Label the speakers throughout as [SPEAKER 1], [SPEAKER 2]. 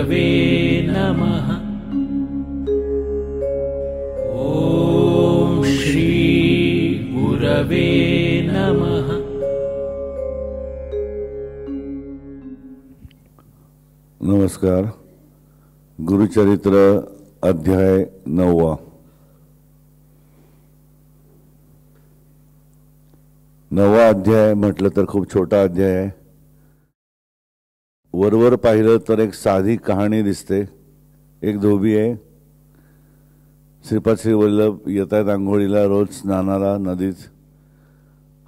[SPEAKER 1] गुरवे नमः। ॐ श्री गुरवे नमः।
[SPEAKER 2] नमस्कार। गुरुचरित्र अध्याय 9। नववा अध्याय म्हटलं तर खूप छोटा अध्याय आहे। वरवर पाहिलं तर एक साधी कहाणी दिसते। एक धोबी आहे, श्रीपाद श्री वल्लभ येत आहेत आंघोळीला, रोज स्नानाला नदीत।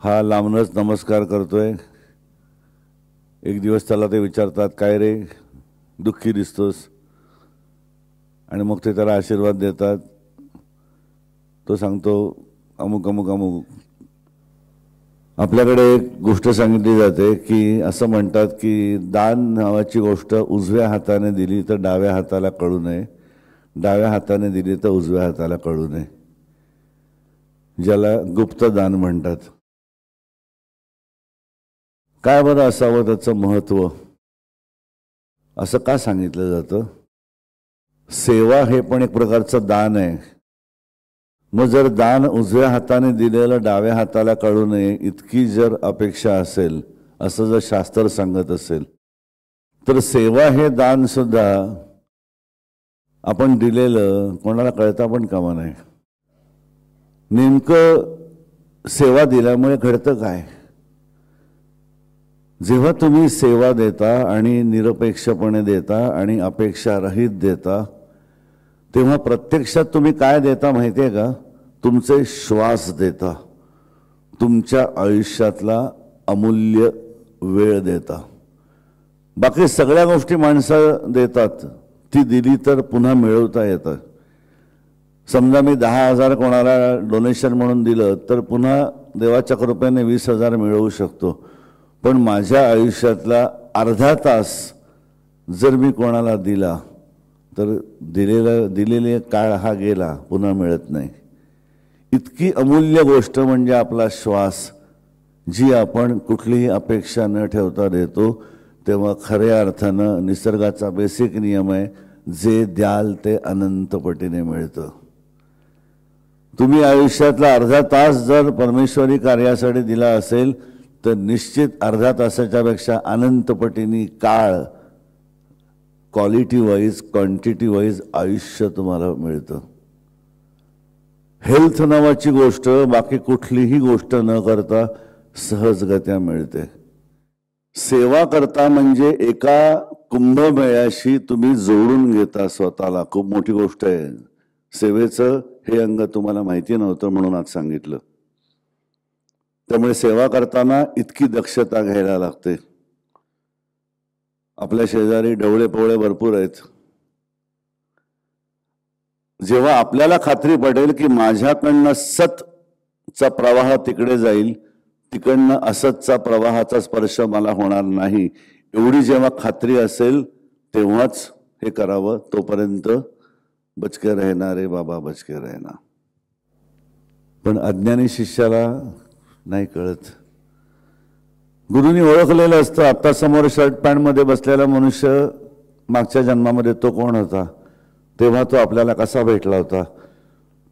[SPEAKER 2] हा लांबनच नमस्कार करतोय। एक दिवस त्याला ते विचारतात, काय रे दुःखी दिसतोस? आणि मग ते त्याला आशीर्वाद देतात। तो सांगतो अमुक अमुक अमुक। आपल्याकडे एक गोष्ट सांगितली जाते की असं म्हणतात की दान नावाची गोष्ट उजव्या हाताने दिली तर डाव्या हाताला कळू नये, डाव्या हाताने दिली तर उजव्या हाताला कळू नये, ज्याला गुप्त दान म्हणतात। काय बरं असावं त्याचं महत्त्व? असं का सांगितलं जातं? सेवा हे पण एक प्रकारचं दान आहे। मग जर दान उजव्या हाताने दिलेलं डाव्या हाताला कळू नये इतकी जर अपेक्षा असेल, असं जर शास्त्र सांगत असेल, तर सेवा हे दान सुद्धा आपण दिलेलं कोणाला कळता पण कामा नये। नेमकं सेवा दिल्यामुळे घडतं काय? जेव्हा तुम्ही सेवा देता आणि निरपेक्षपणे देता आणि अपेक्षा रहित देता, तेव्हा प्रत्यक्षात तुम्ही काय देता माहिती आहे का? तुमचे श्वास देता, तुमच्या आयुष्यातला अमूल्य वेळ देता। बाकी सगळ्या गोष्टी माणसं देतात, ती दिली तर पुन्हा मिळवता येतं। समजा मी 10,000 कोणाला डोनेशन म्हणून दिलं तर पुन्हा देवाच्या कृपेने 20,000 मिळवू शकतो। पण माझ्या आयुष्यातला अर्धा तास जर मी कोणाला दिला तर दिलेले काळ हा गेला, पुन्हा मिळत नाही। इतकी अमूल्य गोष्ट म्हणजे आपला श्वास, जी आपण कुठलीही अपेक्षा न ठेवता देतो। तेव्हा खऱ्या अर्थानं निसर्गाचा बेसिक नियम आहे, जे द्याल ते अनंत पटीने मिळतं। तुम्ही आयुष्यातला अर्धा तास जर परमेश्वरी कार्यासाठी दिला असेल तर निश्चित अर्ध्या तासाच्या पेक्षा अनंत पटीने काळ, क्वालिटी वाईज क्वांटिटी वाईज आयुष्य तुम्हाला मिळतं। हेल्थ नावाची गोष्ट बाकी कुठलीही गोष्ट न करता सहजगत्या मिळते। सेवा करता म्हणजे एका कुंभमेळ्याशी तुम्ही जोडून घेता स्वतःला। खूप मोठी गोष्ट आहे। सेवेचं हे अंग तुम्हाला माहिती नव्हतं म्हणून आज सांगितलं। त्यामुळे सेवा करताना इतकी दक्षता घ्यायला लागते। आपल्या शेजारी ढवळे पवळे भरपूर आहेत। जेव्हा आपल्याला खात्री पडेल की माझ्याकडनं सतचा प्रवाह तिकडे जाईल, तिकडनं असतचा प्रवाहाचा स्पर्श मला होणार नाही, एवढी जेव्हा खात्री असेल तेव्हाच हे करावं। तोपर्यंत बचके रहना रे बाबा, बचके रहना। पण अज्ञानी शिष्याला नाही कळत। गुरुनी ओळखलेलं असतं। आता समोर शर्ट पॅन्ट मध्ये बसलेला मनुष्य मागच्या जन्मामध्ये तो कोण होता, तेव्हा तो आपल्याला कसा भेटला होता,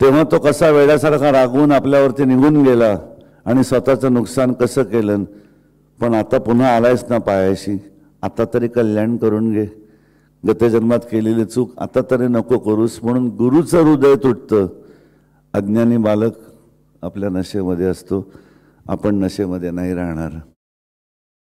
[SPEAKER 2] तेव्हा तो कसा वेड्यासारखा रागवून आपल्यावरती निघून गेला आणि स्वतःचं नुकसान कसं केलं। पण आता पुन्हा आलायस ना पायाशी, आता तरी कल्याण करून घे। गतजन्मात केलेली चूक आता तरी नको करूस, म्हणून गुरुचं हृदय तुटतं। अज्ञानी बालक आपल्या नशेमध्ये असतो। आपण नशेमध्ये नाही राहणार।